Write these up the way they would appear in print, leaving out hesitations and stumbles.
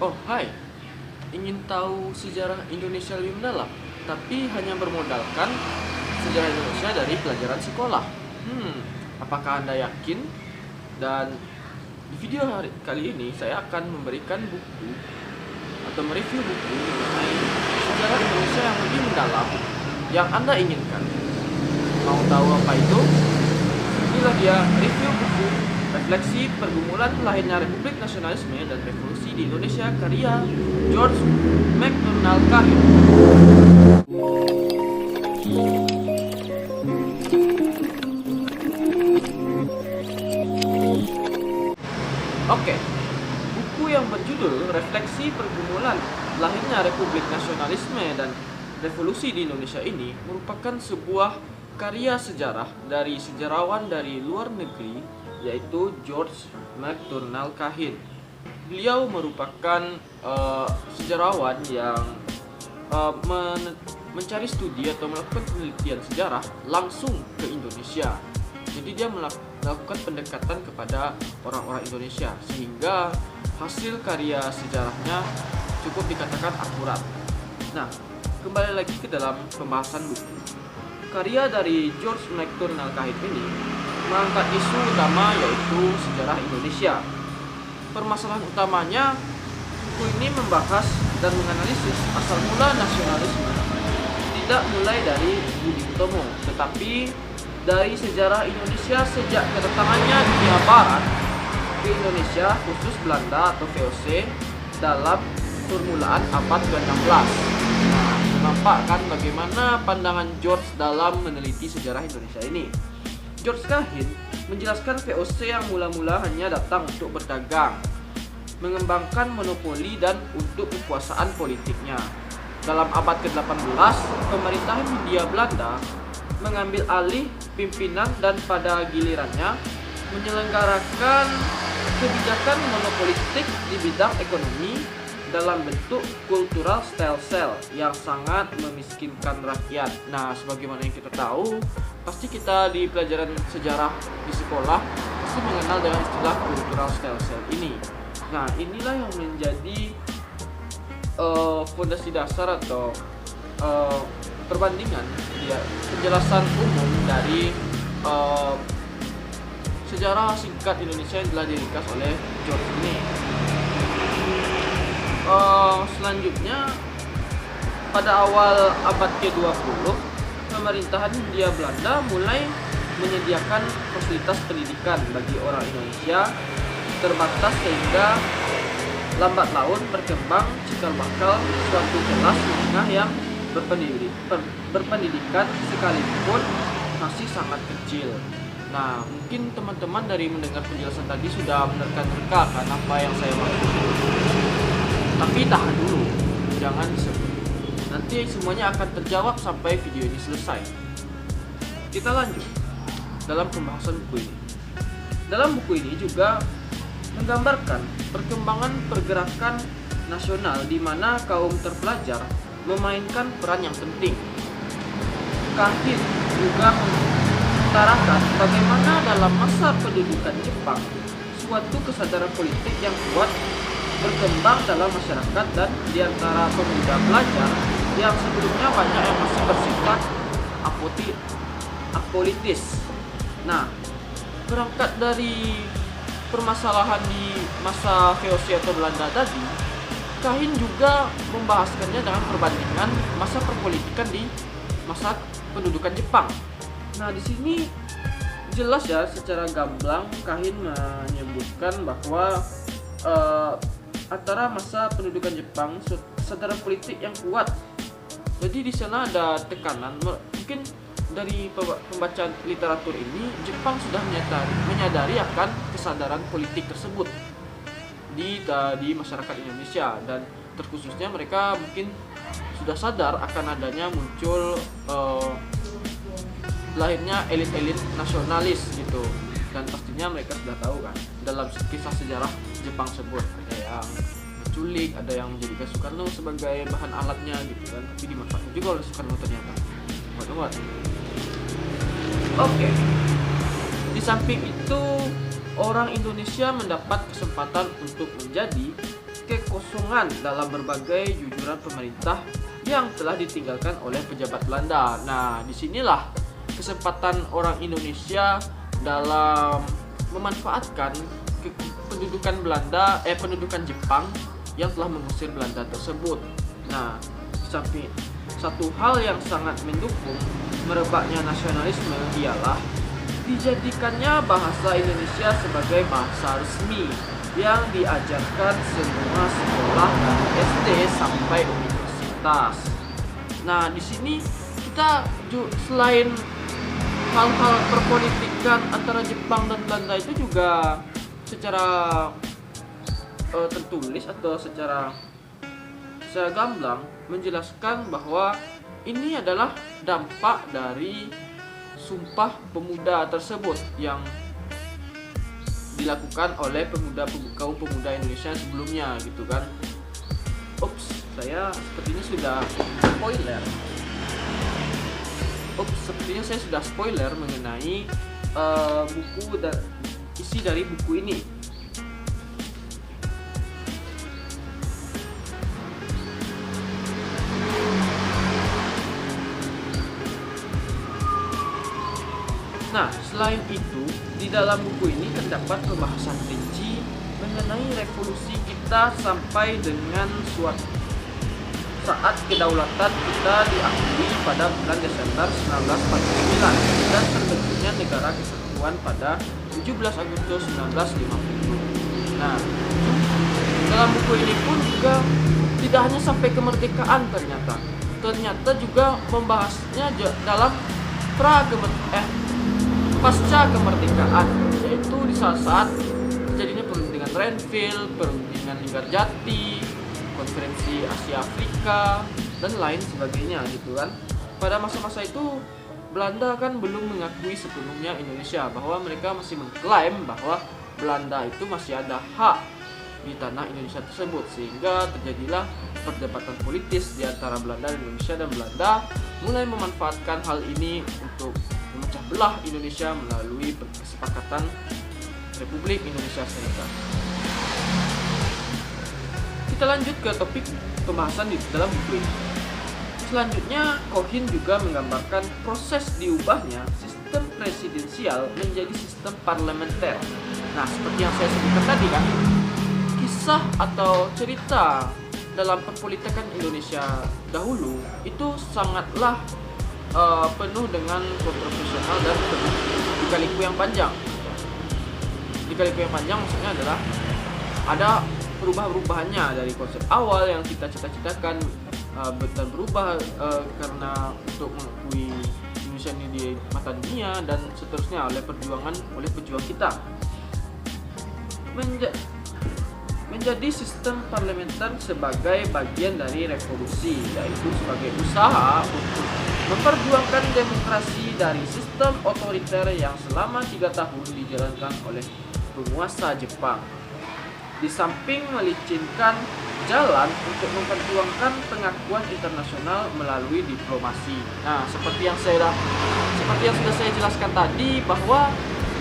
Oh, hai. Ingin tahu sejarah Indonesia lebih mendalam, tapi hanya bermodalkan sejarah Indonesia dari pelajaran sekolah. Hmm, apakah Anda yakin? Dan di video kali ini saya akan memberikan buku atau mereview buku mengenai sejarah Indonesia yang lebih mendalam yang Anda inginkan. Mau tahu apa itu? Inilah dia review buku Refleksi Pergumulan Lahirnya Republik Nasionalisme dan Revolusi di Indonesia karya George MacDonald Kahin. Oke, buku yang berjudul Refleksi Pergumulan Lahirnya Republik Nasionalisme dan Revolusi di Indonesia ini merupakan sebuah karya sejarah dari sejarawan dari luar negeri, yaitu George MacDonald Kahin. Beliau merupakan sejarawan yang mencari studi atau melakukan penelitian sejarah langsung ke Indonesia. Jadi dia melakukan pendekatan kepada orang-orang Indonesia, sehingga hasil karya sejarahnya cukup dikatakan akurat. Nah, kembali lagi ke dalam pembahasan buku. Karya dari George MacDonald Kahin ini mengangkat isu utama, yaitu sejarah Indonesia. Permasalahan utamanya, buku ini membahas dan menganalisis asal mula nasionalisme tidak mulai dari Budi Utomo, tetapi dari sejarah Indonesia sejak kedatangannya dunia Barat ke Indonesia, khusus Belanda atau VOC dalam permulaan abad ke-16. Nah, nampak kan bagaimana pandangan George dalam meneliti sejarah Indonesia ini. George Kahin menjelaskan VOC yang mula-mula hanya datang untuk berdagang, mengembangkan monopoli dan untuk kekuasaan politiknya. Dalam abad ke-18, pemerintahan Hindia Belanda mengambil alih pimpinan dan pada gilirannya menyelenggarakan kebijakan monopolistik di bidang ekonomi dalam bentuk cultural style cell yang sangat memiskinkan rakyat. Nah, sebagaimana yang kita tahu, pasti kita di pelajaran sejarah di sekolah pasti mengenal dengan istilah cultural style cell ini. Nah, inilah yang menjadi fondasi dasar atau perbandingan ya, penjelasan umum dari sejarah singkat Indonesia yang telah diringkas oleh George ini. Selanjutnya, pada awal abad ke-20, pemerintahan Hindia Belanda mulai menyediakan fasilitas pendidikan bagi orang Indonesia terbatas, sehingga lambat laun berkembang cikal bakal suatu kelas menengah yang berpendidikan sekalipun masih sangat kecil. Nah, mungkin teman-teman dari mendengar penjelasan tadi sudah menerka-nerka kan apa yang saya maksud. Tapi tahan dulu, jangan disebut. Nanti semuanya akan terjawab sampai video ini selesai. Kita lanjut dalam pembahasan buku ini. Dalam buku ini juga menggambarkan perkembangan pergerakan nasional di mana kaum terpelajar memainkan peran yang penting. Kahin juga mengutarakan bagaimana dalam masa pendudukan Jepang suatu kesadaran politik yang kuat berkembang dalam masyarakat dan di antara pemuda pelajar yang sebelumnya banyak yang masih bersifat apolitis. Nah, berangkat dari permasalahan di masa VOC atau Belanda tadi, Kahin juga membahaskannya dengan perbandingan masa perpolitikan di masa pendudukan Jepang. Nah, di sini jelas ya, secara gamblang Kahin menyebutkan bahwa antara masa pendudukan Jepang kesadaran politik yang kuat. Jadi di sana ada tekanan. Mungkin dari pembacaan literatur ini, Jepang sudah menyadari akan kesadaran politik tersebut di masyarakat Indonesia, dan terkhususnya mereka mungkin sudah sadar akan adanya muncul lahirnya elit-elit nasionalis gitu. Dan pastinya mereka sudah tahu kan dalam kisah sejarah Jepang tersebut, ada yang menculik, ada yang menjadikan Soekarno sebagai bahan alatnya gitu kan, tapi dimanfaatkan juga oleh Soekarno ternyata. Buat. Oke. Di samping itu, orang Indonesia mendapat kesempatan untuk menjadi kekosongan dalam berbagai jujuran pemerintah yang telah ditinggalkan oleh pejabat Belanda. Nah, disinilah kesempatan orang Indonesia dalam memanfaatkan pendudukan Jepang yang telah mengusir Belanda tersebut. Nah, samping satu hal yang sangat mendukung merebaknya nasionalisme ialah dijadikannya bahasa Indonesia sebagai bahasa resmi yang diajarkan semua sekolah dari SD sampai universitas. Nah, di sini kita selain hal-hal perpolitikan antara Jepang dan Belanda itu juga secara tertulis atau secara gamblang menjelaskan bahwa ini adalah dampak dari Sumpah Pemuda tersebut yang dilakukan oleh kaum pemuda Indonesia sebelumnya gitu kan. Saya sepertinya saya sudah spoiler mengenai buku dan isi dari buku ini. Nah, selain itu, di dalam buku ini terdapat pembahasan rinci mengenai revolusi kita sampai dengan suatu saat kedaulatan kita diakui pada bulan Desember 1949 dan terbentuknya Negara Kesatuan pada 17 Agustus 1950. Nah, dalam buku ini pun juga tidak hanya sampai kemerdekaan ternyata juga membahasnya dalam pasca kemerdekaan, yaitu di saat-saat terjadinya perundingan Renville, perundingan Linggarjati, konferensi Asia Afrika, dan lain sebagainya gitu kan. Pada masa-masa itu Belanda kan belum mengakui sepenuhnya Indonesia, bahwa mereka masih mengklaim bahwa Belanda itu masih ada hak di tanah Indonesia tersebut, sehingga terjadilah perdebatan politis di antara Belanda dan Indonesia, dan Belanda mulai memanfaatkan hal ini untuk memecah belah Indonesia melalui kesepakatan Republik Indonesia Serikat. Kita lanjut ke topik pembahasan di dalam buku ini. Selanjutnya, Cohen juga menggambarkan proses diubahnya sistem presidensial menjadi sistem parlementer. Nah, seperti yang saya sebutkan tadi kan, kisah atau cerita dalam perpolitikan Indonesia dahulu itu sangatlah penuh dengan kontroversial dan penuh lika-liku yang panjang. Lika-liku yang panjang maksudnya adalah ada perubahan-perubahannya dari konsep awal yang kita cita-citakan dan berubah karena untuk mengakui Indonesia ini di mata dunia dan seterusnya oleh pejuang kita. Menjadi sistem parlementer sebagai bagian dari revolusi, yaitu sebagai usaha untuk memperjuangkan demokrasi dari sistem otoriter yang selama 3 tahun dijalankan oleh penguasa Jepang. Di samping melicinkan jalan untuk memperjuangkan pengakuan internasional melalui diplomasi. Nah, seperti yang sudah saya jelaskan tadi, bahwa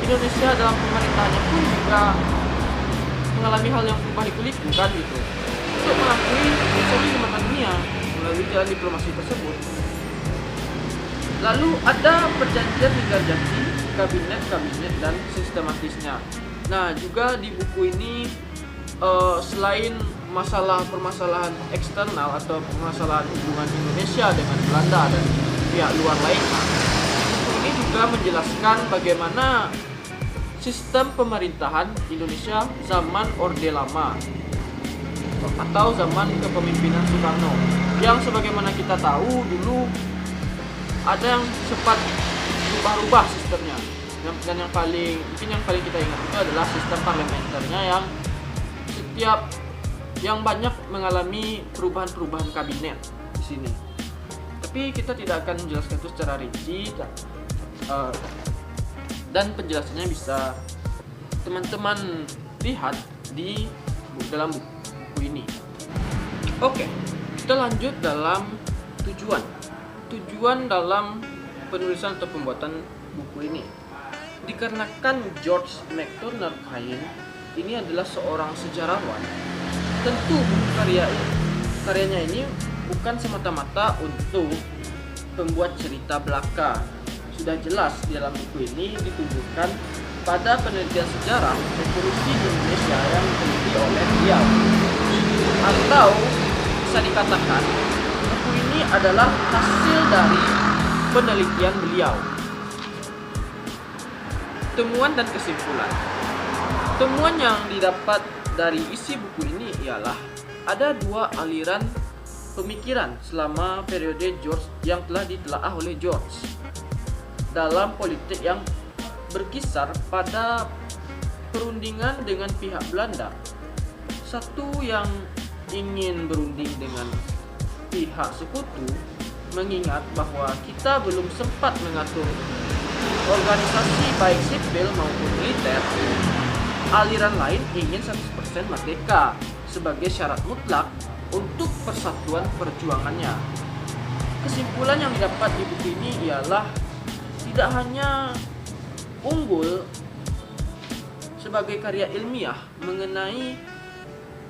Indonesia dalam pemerintahannya pun juga mengalami hal yang berubah liku-liku kan gitu, untuk mengakui Indonesia di mata dunia melalui jalan diplomasi tersebut. Lalu ada perjanjian Linggarjati, kabinet dan sistematisnya. Nah, juga di buku ini selain permasalahan eksternal atau permasalahan hubungan Indonesia dengan Belanda dan pihak luar lainnya, buku ini juga menjelaskan bagaimana sistem pemerintahan Indonesia zaman Orde Lama atau zaman kepemimpinan Soekarno, yang sebagaimana kita tahu dulu ada yang sempat rubah-rubah sistemnya, dan yang paling kita ingat itu adalah sistem parlementernya yang banyak mengalami perubahan-perubahan kabinet di sini. Tapi kita tidak akan menjelaskan itu secara rinci, dan penjelasannya bisa teman-teman lihat di dalam buku ini. Oke, kita lanjut dalam tujuan dalam penulisan atau pembuatan buku ini. Dikarenakan George MacDonald Cohen ini adalah seorang sejarawan Tentu buku karyanya ini bukan semata-mata untuk pembuat cerita belaka. Sudah jelas di dalam buku ini ditunjukkan pada penelitian sejarah revolusi di Indonesia yang diteliti oleh beliau. Atau bisa dikatakan buku ini adalah hasil dari penelitian beliau. Temuan dan kesimpulan. Temuan yang didapat dari isi buku ini ialah ada dua aliran pemikiran selama periode George yang telah ditelaah oleh George dalam politik yang berkisar pada perundingan dengan pihak Belanda. Satu yang ingin berunding dengan pihak sekutu, mengingat bahwa kita belum sempat mengatur organisasi baik sipil maupun militer. Aliran lain ingin 100% merdeka sebagai syarat mutlak untuk persatuan perjuangannya. Kesimpulan yang didapat di buku ini ialah tidak hanya unggul sebagai karya ilmiah mengenai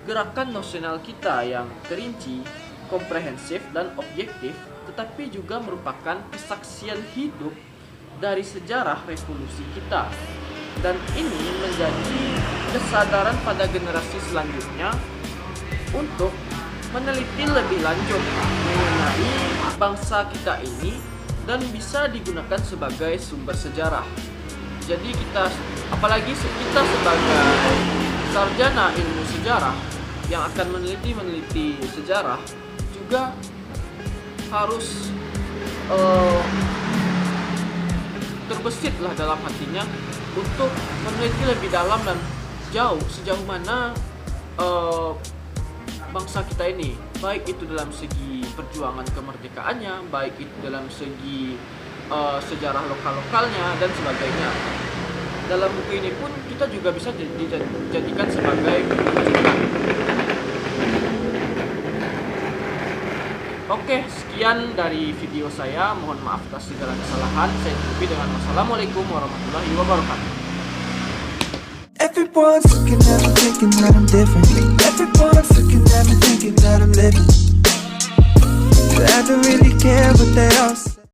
gerakan nasional kita yang terinci, komprehensif, dan objektif, tetapi juga merupakan kesaksian hidup dari sejarah revolusi kita. Dan ini menjadi kesadaran pada generasi selanjutnya untuk meneliti lebih lanjut mengenai bangsa kita ini dan bisa digunakan sebagai sumber sejarah. Jadi apalagi kita sebagai sarjana ilmu sejarah yang akan meneliti sejarah juga harus terbesitlah dalam hatinya untuk meneliti lebih dalam dan sejauh mana bangsa kita ini, baik itu dalam segi perjuangan kemerdekaannya, baik itu dalam segi sejarah lokal-lokalnya dan sebagainya. Dalam buku ini pun kita juga bisa dijadikan sebagai rujukan. Oke, sekian dari video saya. Mohon maaf atas segala kesalahan. Saya tutupi dengan wassalamualaikum warahmatullahi wabarakatuh. Everyone's looking at me thinking that I'm different. Everyone's looking at me thinking that I'm living. But I don't really care what they all say.